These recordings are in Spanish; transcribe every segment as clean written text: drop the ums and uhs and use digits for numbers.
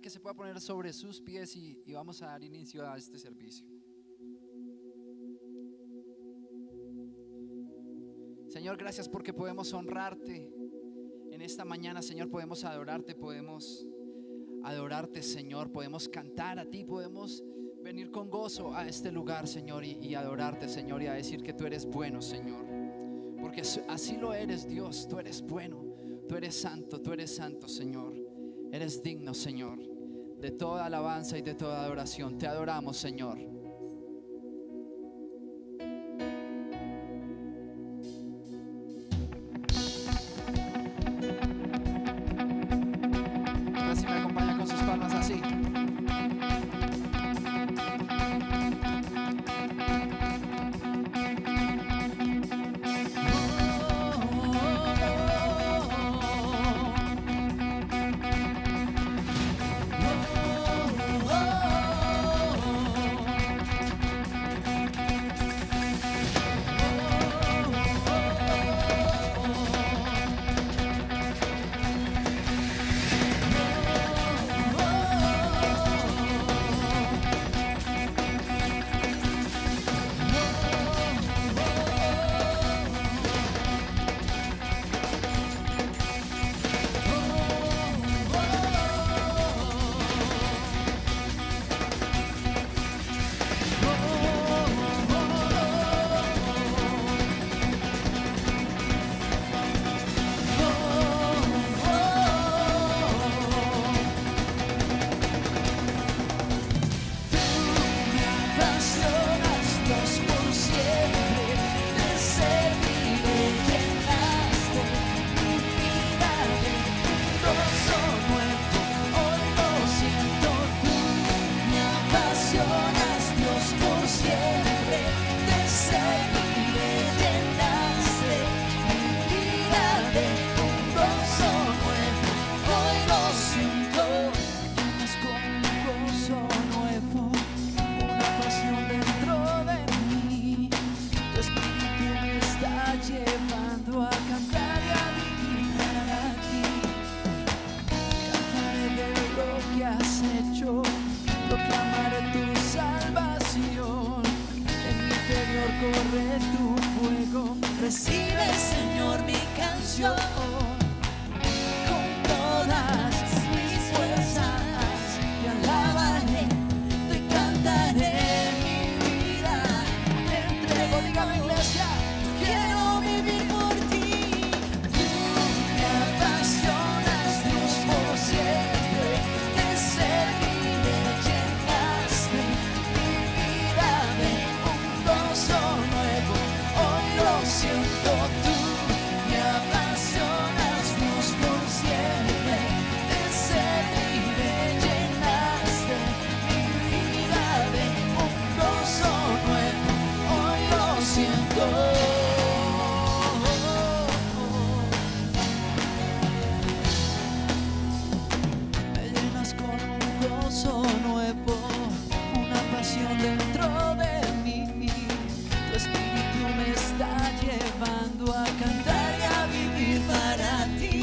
que se pueda poner sobre sus pies y vamos a dar inicio a este servicio. Señor, gracias porque podemos honrarte en esta mañana. Señor, podemos adorarte, Señor, podemos cantar a ti, podemos venir con gozo a este lugar, Señor, y adorarte, Señor, y a decir que tú eres bueno, Señor, porque así lo eres, Dios. Tú eres bueno, tú eres santo, Señor. Eres digno, Señor, de toda alabanza y de toda adoración. Te adoramos, Señor. Así me acompaña con sus palmas así. Corre tu fuego, recibe, Señor, mi canción. Con todas mis fuerzas te alabaré, te cantaré mi vida. Te entrego, diga la iglesia, quiero vivir por ti. Tú me apasionas, Dios, por siempre. Te serviré, llenaste mi vida de un gozo nuevo. Hoy lo siento, tú me apasionas, Dios, por siempre. Te serviré, llenaste mi vida de un gozo nuevo. Hoy lo siento. Me llenas con un gozo nuevo, una pasión dentro de mí. Tu espíritu me está llevando a cantar y a vivir para ti.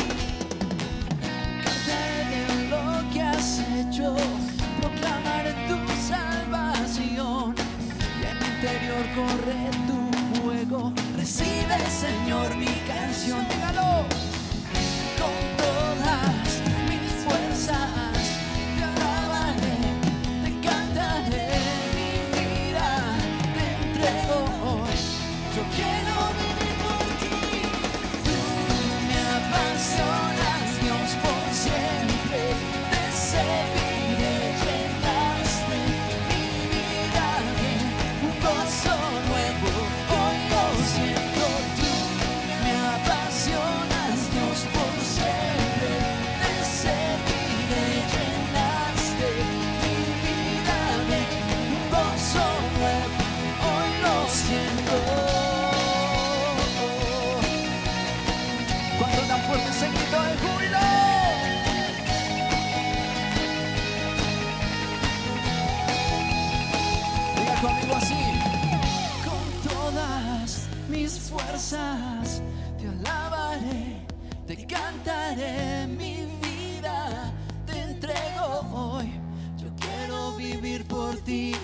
Cantaré de lo que has hecho, proclamaré tu salvación. Y en mi interior corre tu fuego. Recibe, Señor, mi canción. Dígalo. Con todas mis fuerzas te alabaré, te cantaré mi vida, te entrego hoy. Yo quiero vivir por ti. Tú me apasionas, Dios, por siempre. Te serviré, llenaste mi vida de un gozo nuevo. Hoy lo siento, tú me apasionas, Dios, por siempre. Te serviré, llenaste mi vida de un gozo nuevo. Hoy lo siento. Cuando tan fuerte ese grito de júbilo. Diga conmigo así. Con todas mis fuerzas te alabaré, te cantaré mi vida, te entrego hoy. por ti.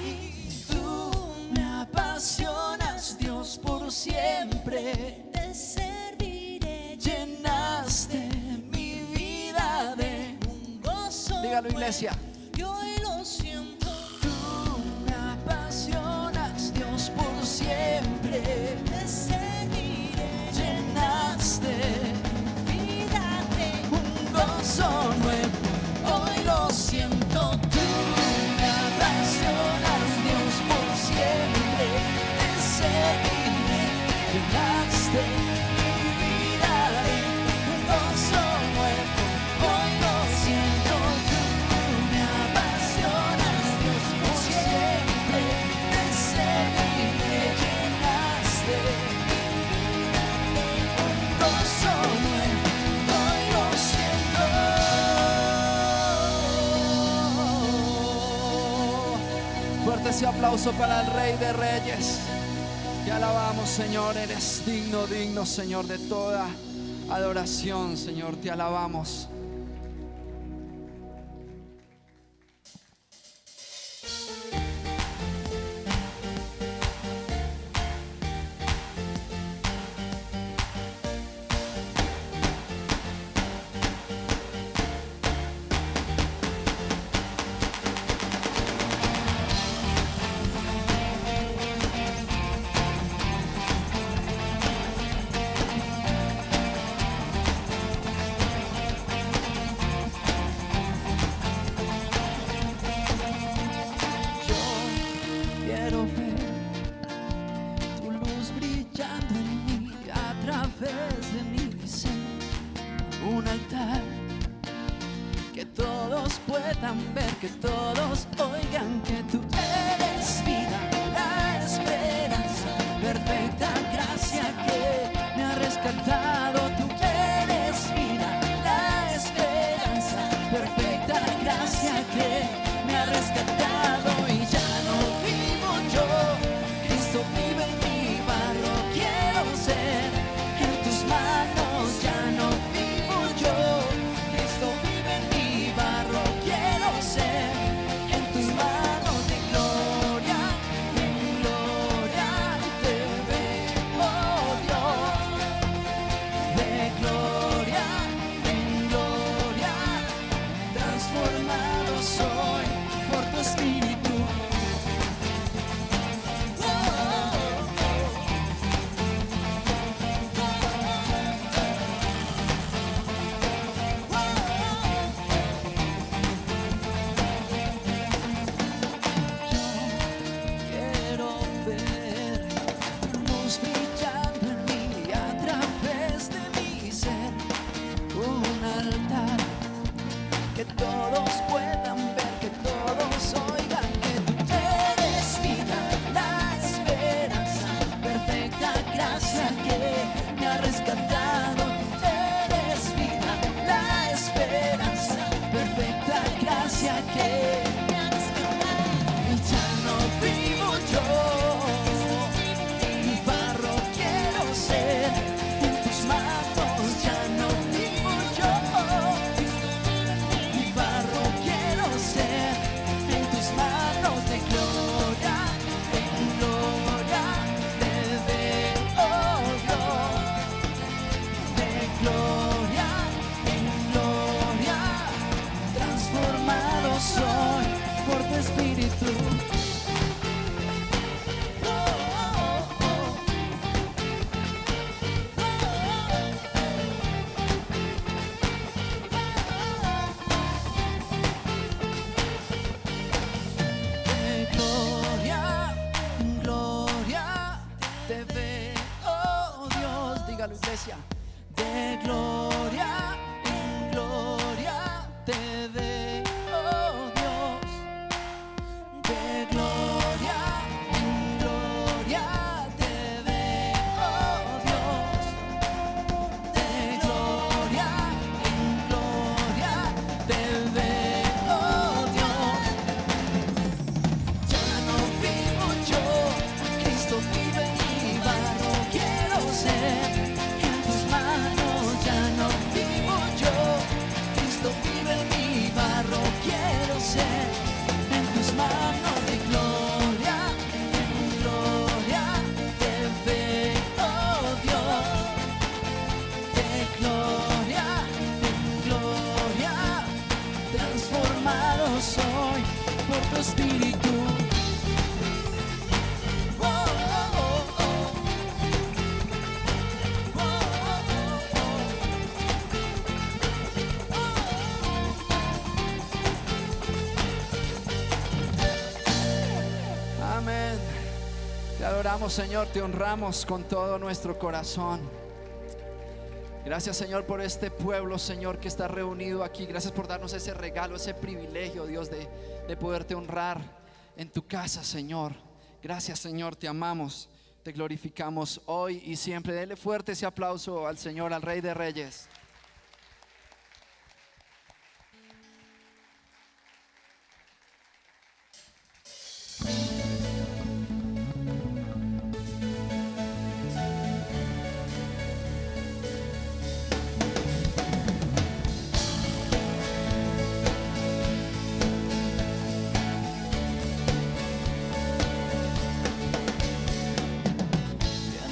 Tú me apasionas, Dios, por siempre. Te serviré. Llenaste mi vida de un gozo. Dígalo, iglesia. Y hoy lo siento. Tú me apasionas, Dios, por siempre. Te serviré. Llenaste mi vida de un gozo nuevo. Hoy lo siento. Tú me apasionas, Dios, por siempre. Te serviré. Llenaste mi vida de un gozo nuevo. Hoy lo siento. Tú me apasionas, Dios, por siempre. Te serviré. Llenaste un gozo nuevo. Hoy lo siento. Fuerte ese aplauso para el Rey de Reyes. Te alabamos, Señor. Eres digno, digno, Señor, de toda adoración, Señor. Te alabamos. Quiero ver tu luz brillando en mí, a través de mi ser. Un altar que todos puedan ver, que todos oigan que tú eres vida, la esperanza, perfecta gracia que me ha rescatado. Tú eres vida, la esperanza, perfecta gracia que me ha rescatado. Y ya no vivo yo, Cristo vive en mi barro. Quiero ser en tus manos. Ya no vivo yo, Cristo vive en mi barro. Quiero ser en tus manos. De gloria en gloria te veo, Dios. De gloria en gloria transformado soy por tu espíritu. Quiero ver tu luz brillando en mí, a través de mi ser. Un altar que todos puedan ver, que todos oigan que tú eres vida, la esperanza, perfecta gracia que me ha rescatado. Tú eres vida, la esperanza, perfecta gracia que me ha rescatado. Y ya no vivo yo, mi barro quiero ser en tus manos. Ya no vivo yo, mi barro quiero ser en tus manos. De gloria en gloria te veo, Dios. De gloria en gloria transformado soy por tu espíritu. De gloria en gloria te veo, Dios. Dígalo, iglesia. De gloria en gloria te veo, Dios. De gloria en gloria te veo, Dios. De gloria en gloria te veo, Dios. Ya no vivo yo, Cristo vive en mi barro. Quiero ser en tus espíritu. Oh, oh, oh, oh. Amén. Te adoramos, Señor, te honramos con todo nuestro corazón. Gracias, Señor, por este pueblo, Señor, que está reunido aquí. Gracias por darnos ese regalo, ese privilegio, Dios, de poderte honrar en tu casa, Señor. Gracias, Señor, te amamos, te glorificamos hoy y siempre. Dele fuerte ese aplauso al Señor, al Rey de Reyes.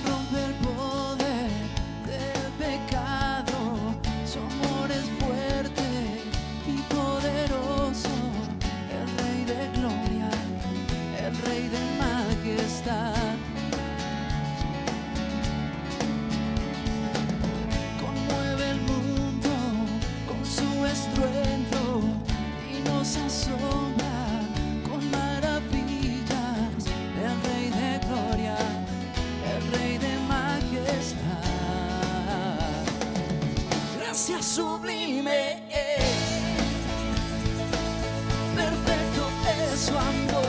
Rompe el poder del pecado, su amor es fuerte y poderoso, el Rey de gloria, el Rey de majestad. Conmueve el mundo con su estruendo y nos asombra con maravillas, el Rey de gloria, el Rey de majestad. Gracia sublime es, perfecto es su amor.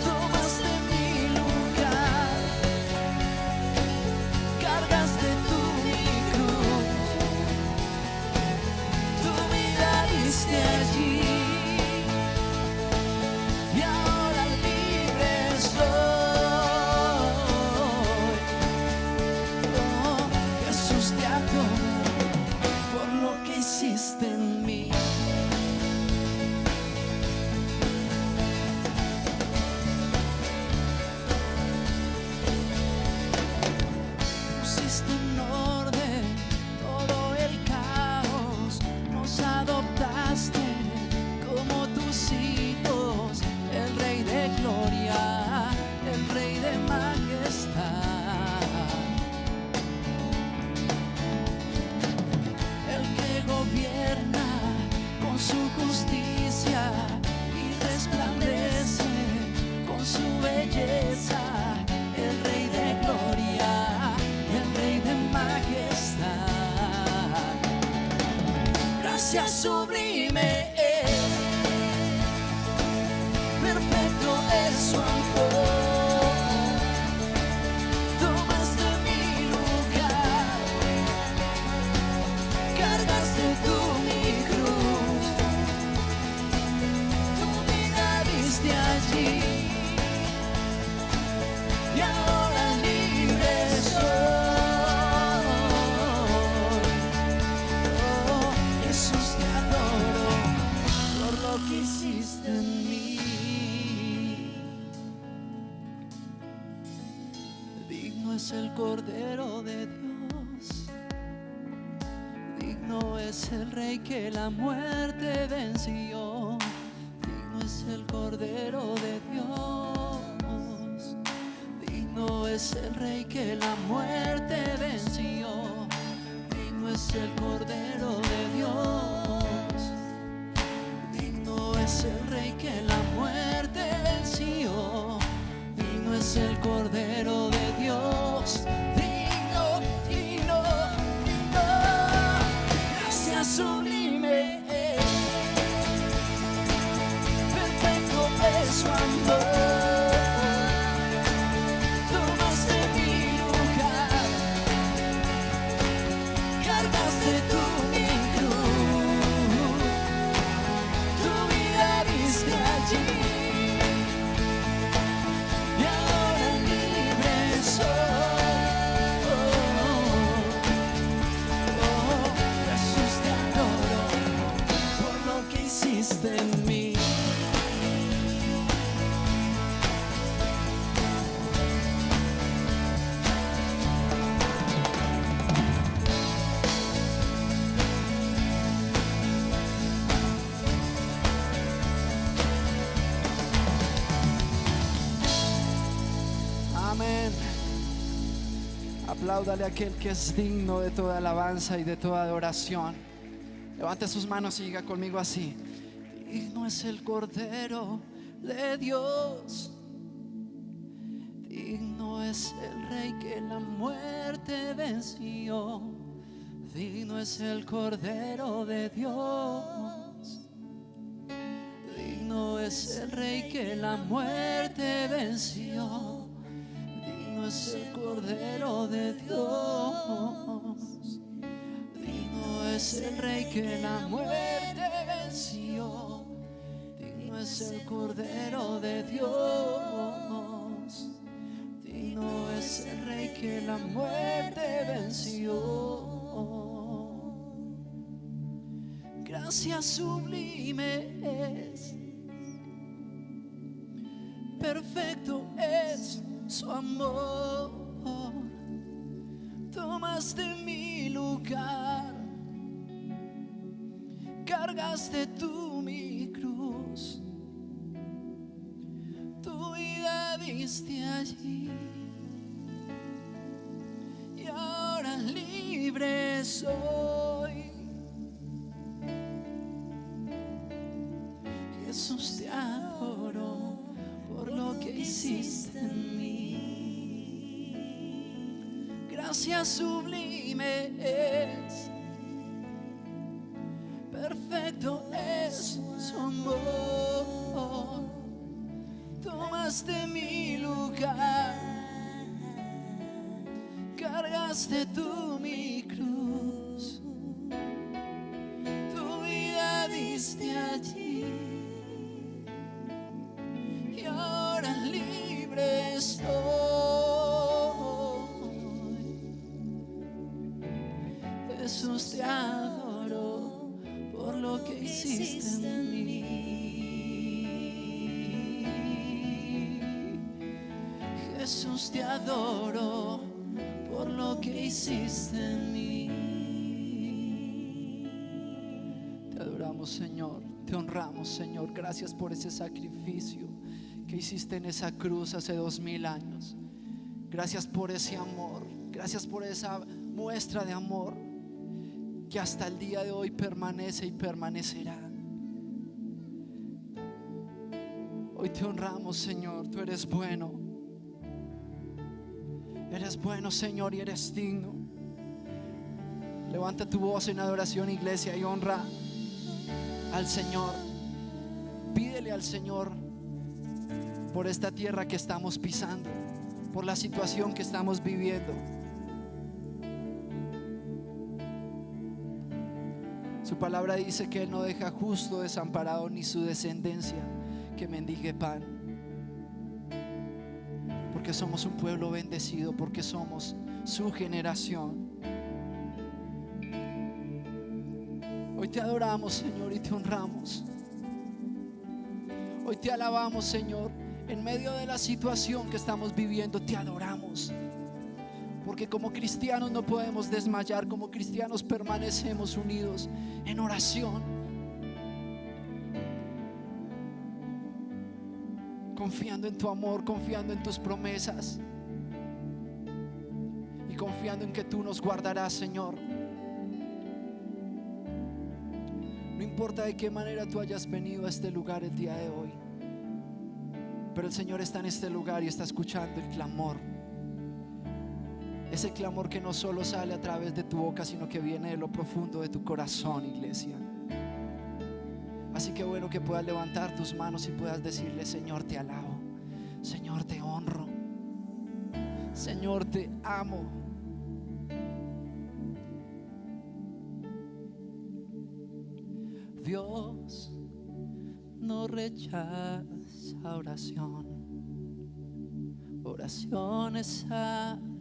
Tomaste mi lugar, cargaste tú mi cruz, tu vida diste allí. Y ahora libre soy. Oh, Jesús, te adoro por lo que hiciste en mí. Pusiste en orden todo el caos, nos adoptaste como tus hijos, el Rey de gloria, el Rey de majestad. El que gobierna con su justicia y resplandece con su belleza, el Rey de gloria, el Rey de majestad. Gracia sublime es, perfecto es su amor. Tomaste mi lugar, cargaste tú mi cruz, tu vida diste allí. Y ahora libre soy. Oh, Jesús, te adoro por lo que hiciste en mí. Digno es el Cordero de Dios, digno es el Rey que la muerte venció. Digno es el Cordero de Dios, digno es el Rey que la muerte venció. Digno es el Cordero de Dios, digno es el Rey que la muerte venció. Digno es el Cordero de Dios, digno, digno, digno. Gracia sublime es, perfecto es su amor. Tomaste mi lugar, cargaste tú mi cruz, tu vida diste allí. Y ahora libre soy. Oh, Jesús, te adoro por lo que hiciste en mí. Apláudale a aquel que es digno de toda alabanza y de toda adoración. Levante sus manos y diga conmigo así: digno es el Cordero de Dios, digno es el Rey que la muerte venció, digno es el Cordero de Dios, digno es el Rey que la muerte venció, digno es el Cordero de Dios, digno es el Rey que la muerte venció, digno es el Cordero de Dios, digno es el Rey que la muerte venció. Gracias sublimes, perfecto es su amor. Tomaste mi lugar, cargaste tú mi cruz, tu vida diste allí, y ahora libre soy. Jesús, te adoro por lo que hiciste en mí. Gracias sublime es, perfecto es su amor. Tomaste mi lugar, cargaste tú mi cruz, tu vida diste allí, y ahora libre estoy. Jesús, te adoro por lo que hiciste en mí. Jesús, te adoro por lo que hiciste en mí. Te adoramos, Señor, te honramos, Señor. Gracias por ese sacrificio que hiciste en esa cruz hace 2000 años. Gracias por ese amor, gracias por esa muestra de amor que hasta el día de hoy permanece y permanecerá. Hoy te honramos, Señor, tú eres bueno. Eres bueno, Señor, y eres digno. Levanta tu voz en adoración, iglesia, y honra al Señor. Pídele al Señor por esta tierra que estamos pisando, por la situación que estamos viviendo. Su palabra dice que Él no deja justo desamparado, ni su descendencia que mendigue pan. Porque somos un pueblo bendecido, porque somos su generación. Hoy te adoramos, Señor, y te honramos. Hoy te alabamos, Señor. En medio de la situación que estamos viviendo, te adoramos. Porque como cristianos no podemos desmayar. Como cristianos permanecemos unidos en oración, confiando en tu amor, confiando en tus promesas y confiando en que tú nos guardarás, Señor. No importa de qué manera tú hayas venido a este lugar el día de hoy, pero el Señor está en este lugar y está escuchando el clamor. Ese clamor que no solo sale a través de tu boca, sino que viene de lo profundo de tu corazón, iglesia. Así que bueno que puedas levantar tus manos y puedas decirle: Señor, te alabo, Señor, te honro, Señor, te amo. Dios no rechaza oración. Oración es alimento.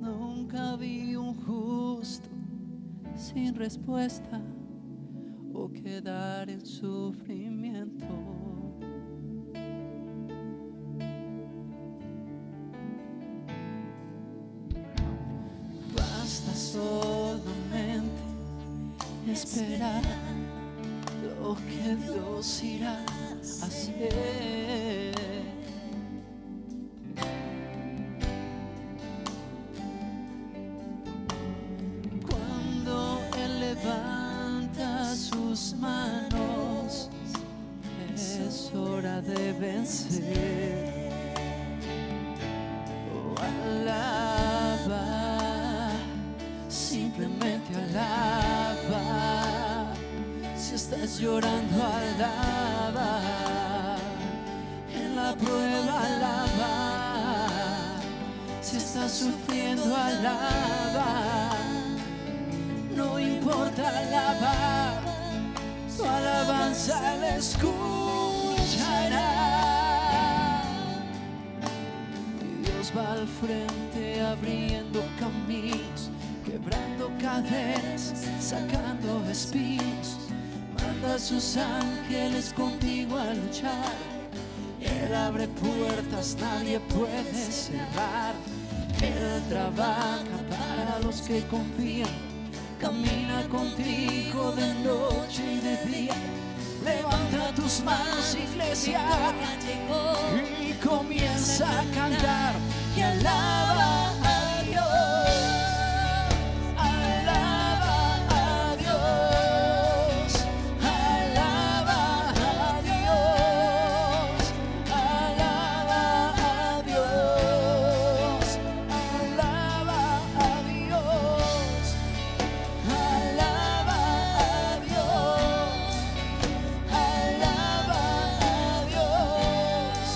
Nunca vi un justo sin respuesta o quedar en sufrimiento. Basta solamente esperar lo que Dios irá a hacer. Cuando Él levanta sus manos, es hora de vencer. Oh, alaba, simplemente alaba. Si estás llorando, alaba. En la prueba, alaba. Si estás sufriendo, alaba. No importa, alaba. Tu alabanza Él escuchará. Y Dios va al frente abriendo caminos, quebrando cadenas, sacando espinos. Manda a sus ángeles contigo a luchar. Él abre puertas, nadie puede cerrar. Él trabaja para los que confían. Camina contigo de noche y de día. Levanta tus manos, iglesia, y comienza a cantar y alaba a Dios. Alaba a Dios. Alaba a Dios. Alaba a Dios. Alaba a Dios. Alaba a Dios. Alaba a Dios.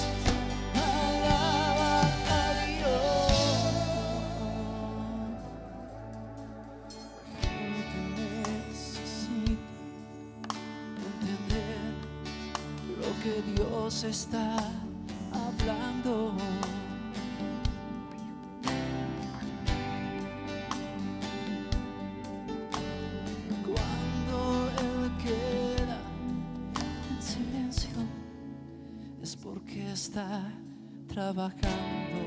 Alaba a Dios. Necesito entender lo que Dios está hablando. Cuando Él queda en silencio, es porque está trabajando.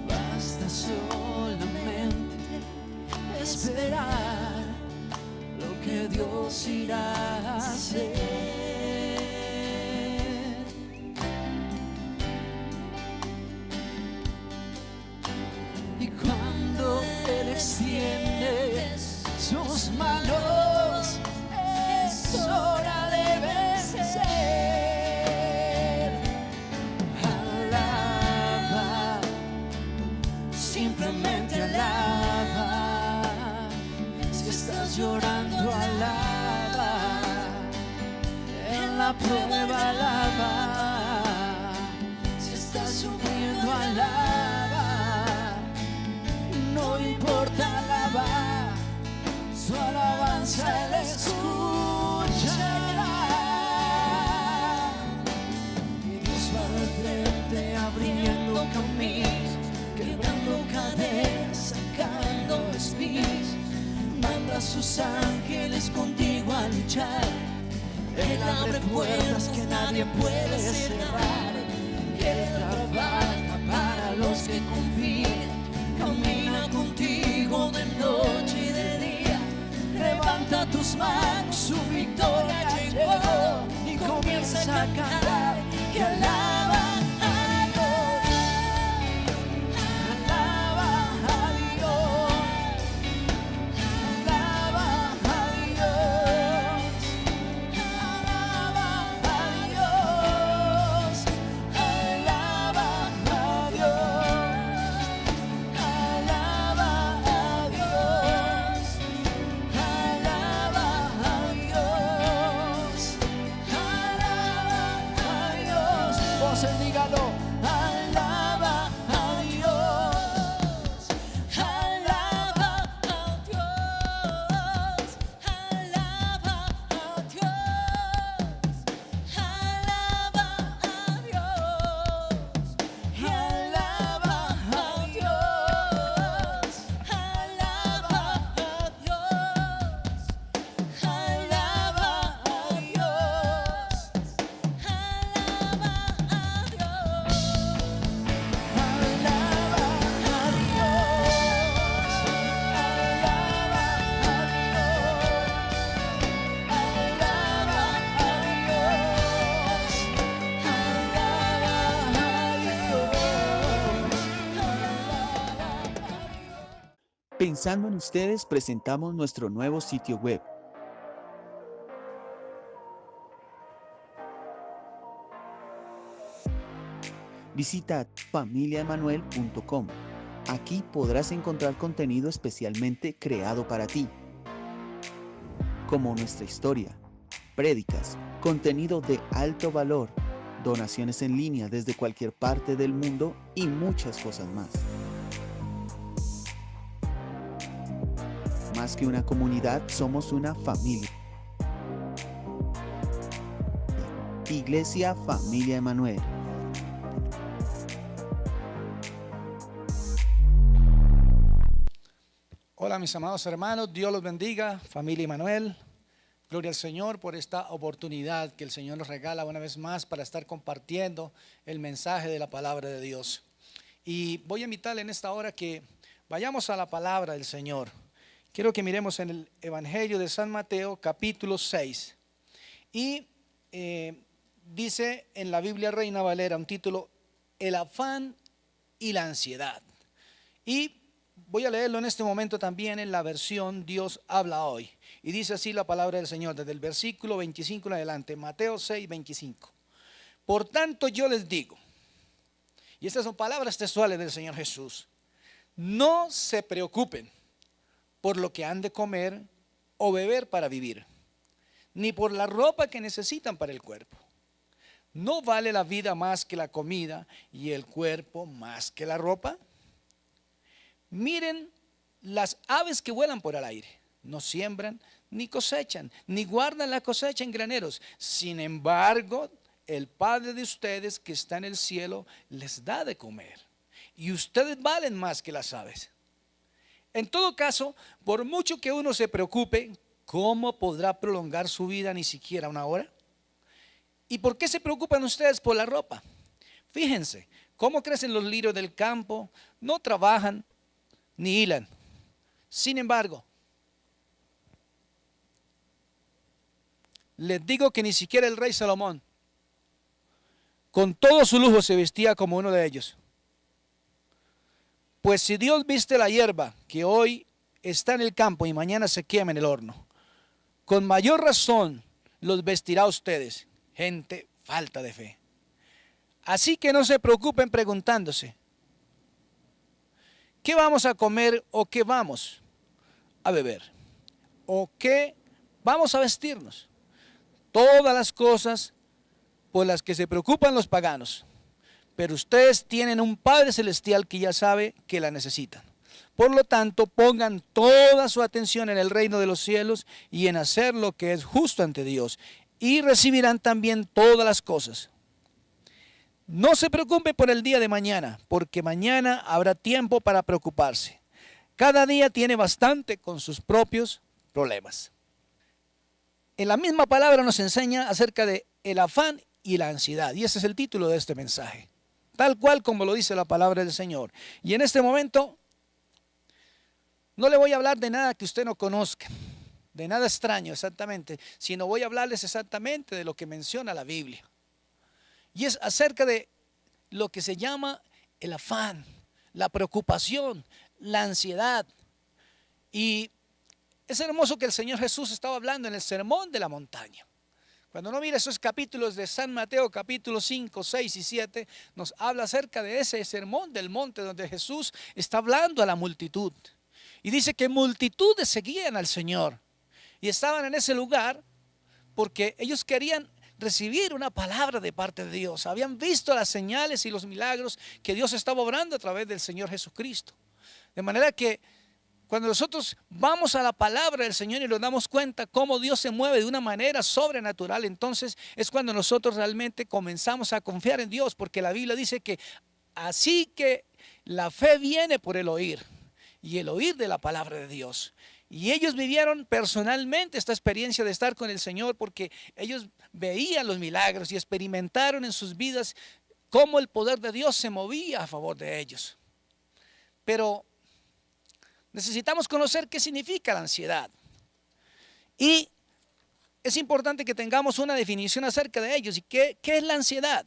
Basta solamente esperar lo que Dios irá a hacer. Y cuando Él extiende sus manos, es hora de vencer. Alaba, simplemente alaba. Si estás llorando, alaba. En la prueba, alaba. Si estás sufriendo, alaba. No importa, alaba. Su alabanza Él escuchará. Y Dios va al frente abriendo caminos, quebrando cadenas, sacando espinos. Manda a sus ángeles contigo a luchar. Él abre puertas que nadie puede cerrar. Y Él trabaja para los que confían. Camina contigo de noche y de día. Levanta tus manos, su victoria llegó. Y comienza a cantar y alaba a Dios. Alaba a Dios. Alaba a Dios. Alaba a Dios. Alaba a Dios. Alaba a Dios. Alaba a Dios. Alaba a Dios. Voces, dígalo. Alaba a Dios. Alaba a Dios. Alaba a Dios. Alaba a Dios. Y alaba a Dios. Alaba a Dios. Alaba a Dios. Alaba a Dios. Pensando en ustedes, presentamos nuestro nuevo sitio web. Visita familiaemanuel.com. Aquí podrás encontrar contenido especialmente creado para ti, como nuestra historia, prédicas, contenido de alto valor, donaciones en línea desde cualquier parte del mundo y muchas cosas más. Más que una comunidad, somos una familia. Iglesia Familia Emanuel. Hola mis amados hermanos, Dios los bendiga, familia Emanuel. Gloria al Señor por esta oportunidad que el Señor nos regala una vez más para estar compartiendo el mensaje de la palabra de Dios. Y voy a invitarle en esta hora que vayamos a la palabra del Señor. Quiero que miremos en el Evangelio de San Mateo capítulo 6. Y dice en la Biblia Reina Valera un título, El afán y la ansiedad. Y voy a leerlo en este momento también en la versión Dios habla hoy. Y dice así la palabra del Señor desde el versículo 25 en adelante, Mateo 6, 25. Por tanto yo les digo, y estas son palabras textuales del Señor Jesús, no se preocupen por lo que han de comer o beber para vivir, ni por la ropa que necesitan para el cuerpo. ¿No vale la vida más que la comida y el cuerpo más que la ropa? Miren las aves que vuelan por el aire, no siembran, ni cosechan, ni guardan la cosecha en graneros. Sin embargo, el Padre de ustedes que está en el cielo les da de comer. Y ustedes valen más que las aves. En todo caso, por mucho que uno se preocupe, ¿cómo podrá prolongar su vida ni siquiera una hora? ¿Y por qué se preocupan ustedes por la ropa? Fíjense, cómo crecen los lirios del campo, no trabajan ni hilan. Sin embargo, les digo que ni siquiera el rey Salomón, con todo su lujo, se vestía como uno de ellos. Pues si Dios viste la hierba que hoy está en el campo y mañana se quema en el horno, con mayor razón los vestirá a ustedes, gente falta de fe. Así que no se preocupen preguntándose, ¿qué vamos a comer o qué vamos a beber? ¿O qué vamos a vestirnos? Todas las cosas por las que se preocupan los paganos. Pero ustedes tienen un Padre Celestial que ya sabe que la necesitan. Por lo tanto, pongan toda su atención en el reino de los cielos y en hacer lo que es justo ante Dios. Y recibirán también todas las cosas. No se preocupe por el día de mañana, porque mañana habrá tiempo para preocuparse. Cada día tiene bastante con sus propios problemas. En la misma palabra nos enseña acerca de el afán y la ansiedad. Y ese es el título de este mensaje. Tal cual como lo dice la palabra del Señor. Y en este momento no le voy a hablar de nada que usted no conozca, de nada extraño exactamente, sino voy a hablarles exactamente de lo que menciona la Biblia. Y es acerca de lo que se llama el afán, la preocupación, la ansiedad. Y es hermoso que el Señor Jesús estaba hablando en el sermón de la montaña. Cuando uno mira esos capítulos de San Mateo, capítulos 5, 6 y 7, nos habla acerca de ese sermón del monte donde Jesús está hablando a la multitud. Y dice que multitudes seguían al Señor y estaban en ese lugar porque ellos querían recibir una palabra de parte de Dios. Habían visto las señales y los milagros que Dios estaba obrando a través del Señor Jesucristo. De manera que cuando nosotros vamos a la palabra del Señor y nos damos cuenta cómo Dios se mueve de una manera sobrenatural, entonces es cuando nosotros realmente comenzamos a confiar en Dios, porque la Biblia dice que así que la fe viene por el oír y el oír de la palabra de Dios. Y ellos vivieron personalmente esta experiencia de estar con el Señor porque ellos veían los milagros y experimentaron en sus vidas cómo el poder de Dios se movía a favor de ellos. Pero necesitamos conocer qué significa la ansiedad. Y es importante que tengamos una definición acerca de ellos. ¿Y qué es la ansiedad?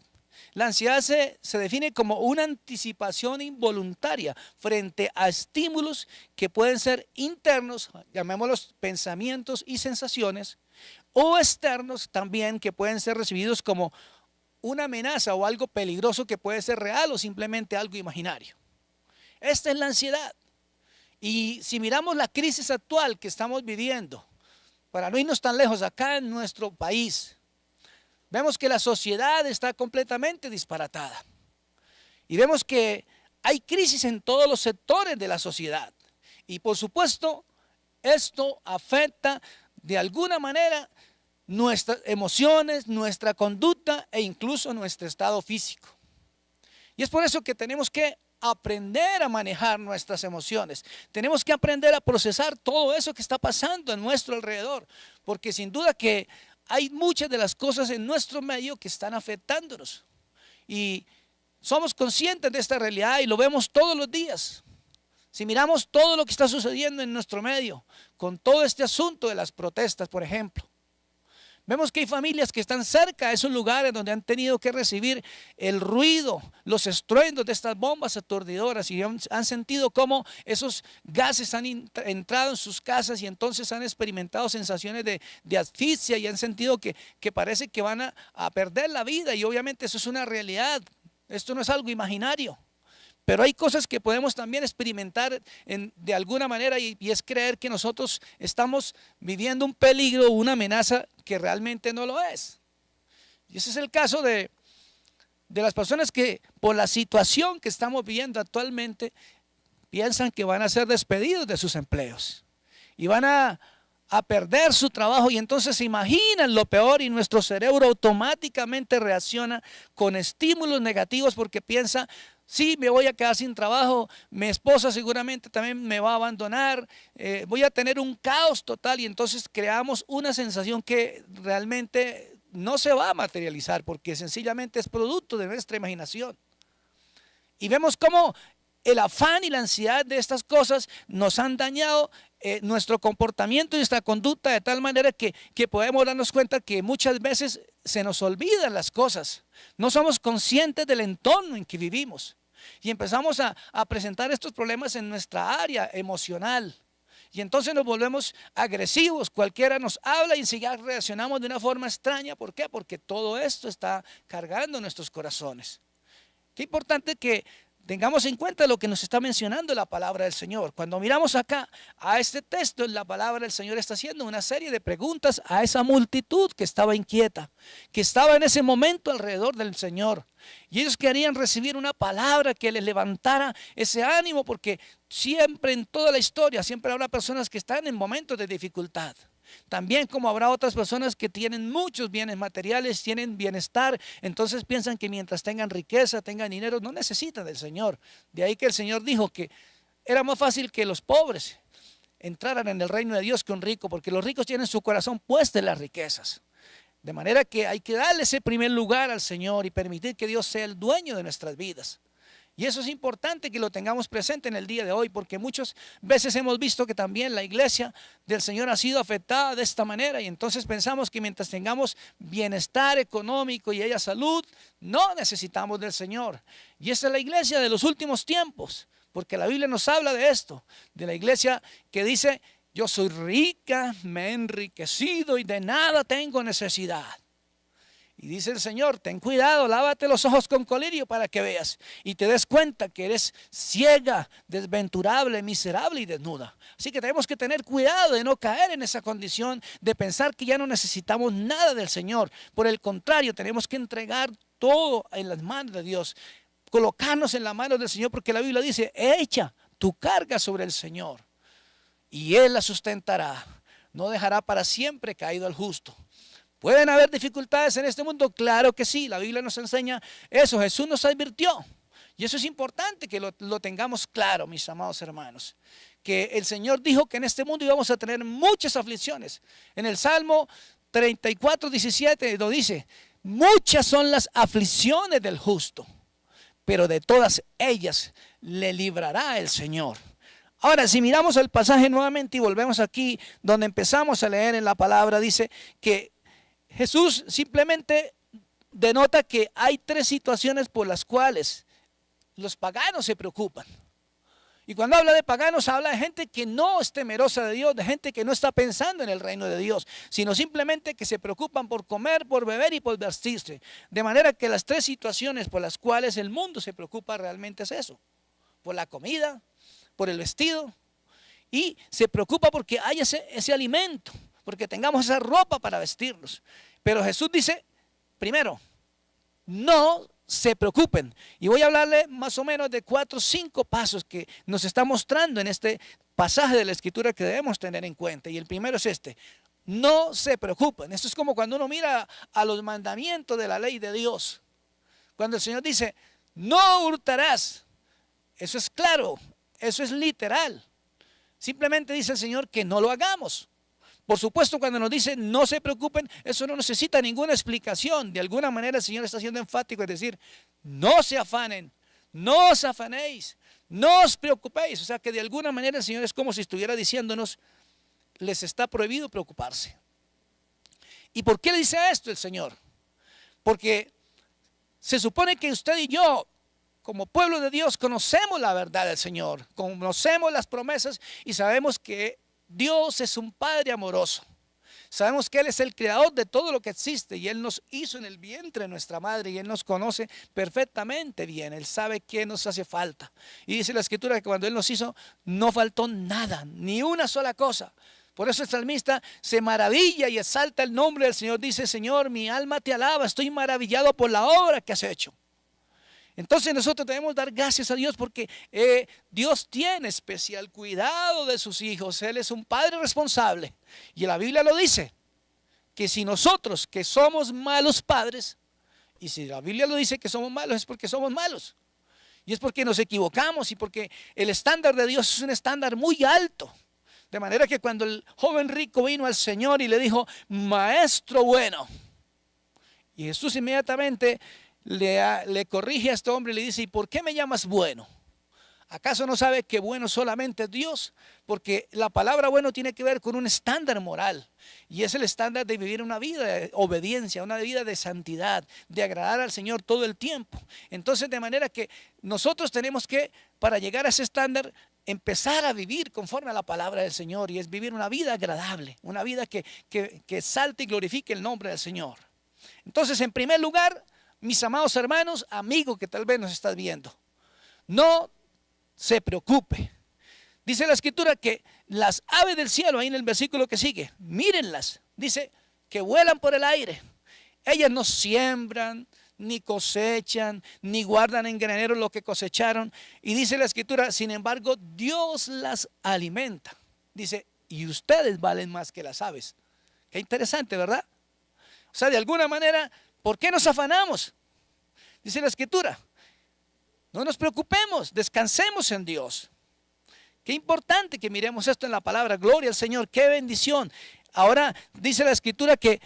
La ansiedad se define como una anticipación involuntaria frente a estímulos que pueden ser internos, llamémoslos pensamientos y sensaciones, o externos también, que pueden ser recibidos como una amenaza o algo peligroso que puede ser real o simplemente algo imaginario. Esta es la ansiedad. Y si miramos la crisis actual que estamos viviendo, para no irnos tan lejos, acá en nuestro país, vemos que la sociedad está completamente disparatada. Y vemos que hay crisis en todos los sectores de la sociedad. Y por supuesto, esto afecta de alguna manera nuestras emociones, nuestra conducta e incluso nuestro estado físico. Y es por eso que tenemos que aprender a manejar nuestras emociones. Tenemos que aprender a procesar todo eso que está pasando a nuestro alrededor. Porque sin duda que hay muchas de las cosas en nuestro medio que están afectándonos. Y somos conscientes de esta realidad y lo vemos todos los días. Si miramos todo lo que está sucediendo en nuestro medio, con todo este asunto de las protestas, por ejemplo, vemos que hay familias que están cerca de esos lugares donde han tenido que recibir el ruido, los estruendos de estas bombas aturdidoras y han sentido cómo esos gases han entrado en sus casas y entonces han experimentado sensaciones de asfixia y han sentido que parece que van a perder la vida, y obviamente eso es una realidad. Esto no es algo imaginario. Pero hay cosas que podemos también experimentar de alguna manera y es creer que nosotros estamos viviendo un peligro o una amenaza que realmente no lo es. Y ese es el caso de las personas que por la situación que estamos viviendo actualmente piensan que van a ser despedidos de sus empleos y van a perder su trabajo, y entonces se imaginan lo peor y nuestro cerebro automáticamente reacciona con estímulos negativos porque piensa: sí, me voy a quedar sin trabajo, mi esposa seguramente también me va a abandonar, voy a tener un caos total, y entonces creamos una sensación que realmente no se va a materializar porque sencillamente es producto de nuestra imaginación. Y vemos cómo el afán y la ansiedad de estas cosas nos han dañado nuestro comportamiento y nuestra conducta de tal manera que podemos darnos cuenta que muchas veces se nos olvidan las cosas. No somos conscientes del entorno en que vivimos y empezamos a presentar estos problemas en nuestra área emocional. Y entonces nos volvemos agresivos, cualquiera nos habla y enseguida reaccionamos de una forma extraña. ¿Por qué? Porque todo esto está cargando nuestros corazones. Qué importante que tengamos en cuenta lo que nos está mencionando la palabra del Señor. Cuando miramos acá a este texto, la palabra del Señor está haciendo una serie de preguntas a esa multitud que estaba inquieta, que estaba en ese momento alrededor del Señor. Y ellos querían recibir una palabra que les levantara ese ánimo, porque siempre en toda la historia, siempre habrá personas que están en momentos de dificultad. También como habrá otras personas que tienen muchos bienes materiales, tienen bienestar, entonces piensan que mientras tengan riqueza, tengan dinero, no necesitan del Señor. De ahí que el Señor dijo que era más fácil que los pobres entraran en el reino de Dios que un rico, porque los ricos tienen su corazón puesto en las riquezas. De manera que hay que darle ese primer lugar al Señor y permitir que Dios sea el dueño de nuestras vidas. Y eso es importante que lo tengamos presente en el día de hoy, porque muchas veces hemos visto que también la iglesia del Señor ha sido afectada de esta manera, y entonces pensamos que mientras tengamos bienestar económico y haya salud, no necesitamos del Señor. Y esta es la iglesia de los últimos tiempos, porque la Biblia nos habla de esto, de la iglesia que dice: yo soy rica, me he enriquecido y de nada tengo necesidad. Y dice el Señor: ten cuidado, lávate los ojos con colirio para que veas y te des cuenta que eres ciega, desventurable, miserable y desnuda. Así que tenemos que tener cuidado de no caer en esa condición de pensar que ya no necesitamos nada del Señor. Por el contrario, tenemos que entregar todo en las manos de Dios, colocarnos en las manos del Señor, porque la Biblia dice: echa tu carga sobre el Señor y Él la sustentará, no dejará para siempre caído al justo. ¿Pueden haber dificultades en este mundo? Claro que sí, la Biblia nos enseña eso, Jesús nos advirtió. Y eso es importante que lo tengamos claro, mis amados hermanos. Que el Señor dijo que en este mundo íbamos a tener muchas aflicciones. En el Salmo 34:17 lo dice: muchas son las aflicciones del justo, pero de todas ellas le librará el Señor. Ahora, si miramos el pasaje nuevamente y volvemos aquí donde empezamos a leer en la palabra, dice que Jesús simplemente denota que hay tres situaciones por las cuales los paganos se preocupan. Y cuando habla de paganos, habla de gente que no es temerosa de Dios, de gente que no está pensando en el reino de Dios, sino simplemente que se preocupan por comer, por beber y por vestirse. De manera que las tres situaciones por las cuales el mundo se preocupa realmente es eso: por la comida, por el vestido, y se preocupa porque hay ese alimento, porque tengamos esa ropa para vestirnos. Pero Jesús dice, primero, no se preocupen. Y voy a hablarle más o menos de 4 o 5 pasos que nos está mostrando en este pasaje de la Escritura que debemos tener en cuenta. Y el primero es este: no se preocupen. Esto es como cuando uno mira a los mandamientos de la ley de Dios. Cuando el Señor dice, no hurtarás, eso es claro, eso es literal. Simplemente dice el Señor que no lo hagamos. Por supuesto, cuando nos dice no se preocupen, eso no necesita ninguna explicación. De alguna manera el Señor está siendo enfático, es decir, no se afanen, no os afanéis, no os preocupéis. O sea que de alguna manera el Señor es como si estuviera diciéndonos, les está prohibido preocuparse. ¿Y por qué le dice esto el Señor? Porque se supone que usted y yo, como pueblo de Dios, conocemos la verdad del Señor, conocemos las promesas y sabemos que Dios es un Padre amoroso. Sabemos que Él es el creador de todo lo que existe y Él nos hizo en el vientre de nuestra madre y Él nos conoce perfectamente bien. Él sabe qué nos hace falta. Y dice la Escritura que cuando Él nos hizo no faltó nada, ni una sola cosa. Por eso el salmista se maravilla y exalta el nombre del Señor. Dice, Señor, mi alma te alaba, estoy maravillado por la obra que has hecho. Entonces nosotros debemos dar gracias a Dios porque Dios tiene especial cuidado de sus hijos. Él es un padre responsable. Y la Biblia lo dice, que si nosotros que somos malos padres, y si la Biblia lo dice que somos malos, es porque somos malos. Y es porque nos equivocamos y porque el estándar de Dios es un estándar muy alto. De manera que cuando el joven rico vino al Señor y le dijo, maestro bueno, y Jesús inmediatamente le corrige a este hombre y le dice, ¿y por qué me llamas bueno? ¿Acaso no sabe que bueno solamente es Dios? Porque la palabra bueno tiene que ver con un estándar moral. Y es el estándar de vivir una vida de obediencia, una vida de santidad, de agradar al Señor todo el tiempo. Entonces, de manera que nosotros tenemos que, para llegar a ese estándar, empezar a vivir conforme a la palabra del Señor. Y es vivir una vida agradable, una vida que exalte y glorifique el nombre del Señor. Entonces, en primer lugar, mis amados hermanos, amigo que tal vez nos estás viendo, no se preocupe. Dice la Escritura que las aves del cielo, ahí en el versículo que sigue, mírenlas, dice que vuelan por el aire. Ellas no siembran, ni cosechan, ni guardan en graneros lo que cosecharon. Y dice la Escritura, sin embargo, Dios las alimenta. Dice, y ustedes valen más que las aves. Qué interesante, ¿verdad? O sea, de alguna manera, ¿por qué nos afanamos? Dice la Escritura, no nos preocupemos, descansemos en Dios. Qué importante que miremos esto en la palabra. Gloria al Señor, qué bendición. Ahora dice la Escritura que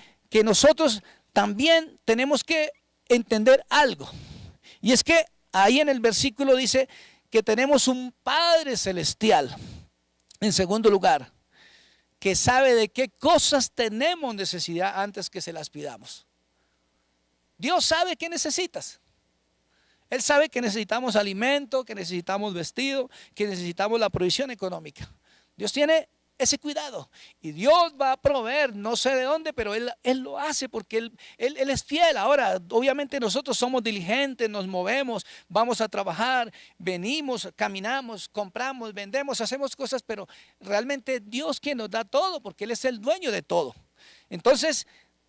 nosotros también tenemos que entender algo. Y es que ahí en el versículo dice que tenemos un Padre celestial. En segundo lugar, que sabe de qué cosas tenemos necesidad antes que se las pidamos. Dios sabe qué necesitas. Él sabe que necesitamos alimento, que necesitamos vestido, que necesitamos la provisión económica. Dios tiene ese cuidado y Dios va a proveer, no sé de dónde, pero Él lo hace porque Él es fiel. Ahora, obviamente nosotros somos diligentes, nos movemos, vamos a trabajar, venimos, caminamos, compramos, vendemos, hacemos cosas, pero realmente Dios quien nos da todo porque Él es el dueño de todo. Entonces,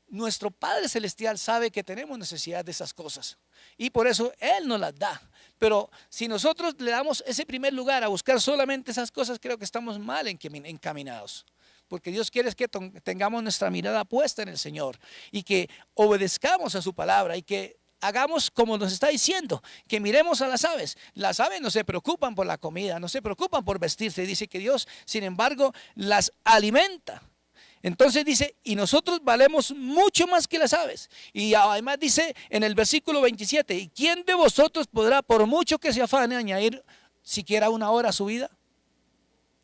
nuestro Padre Celestial sabe que tenemos necesidad de esas cosas y por eso Él nos las da. Pero si nosotros le damos ese primer lugar a buscar solamente esas cosas, creo que estamos mal encaminados. Porque Dios quiere que tengamos nuestra mirada puesta en el Señor y que obedezcamos a su palabra y que hagamos como nos está diciendo, que miremos a las aves. Las aves no se preocupan por la comida, no se preocupan por vestirse. Dice que Dios, sin embargo, las alimenta. Entonces dice, y nosotros valemos mucho más que las aves. Y además dice en el versículo 27, ¿y quién de vosotros podrá, por mucho que se afane, añadir siquiera una hora a su vida?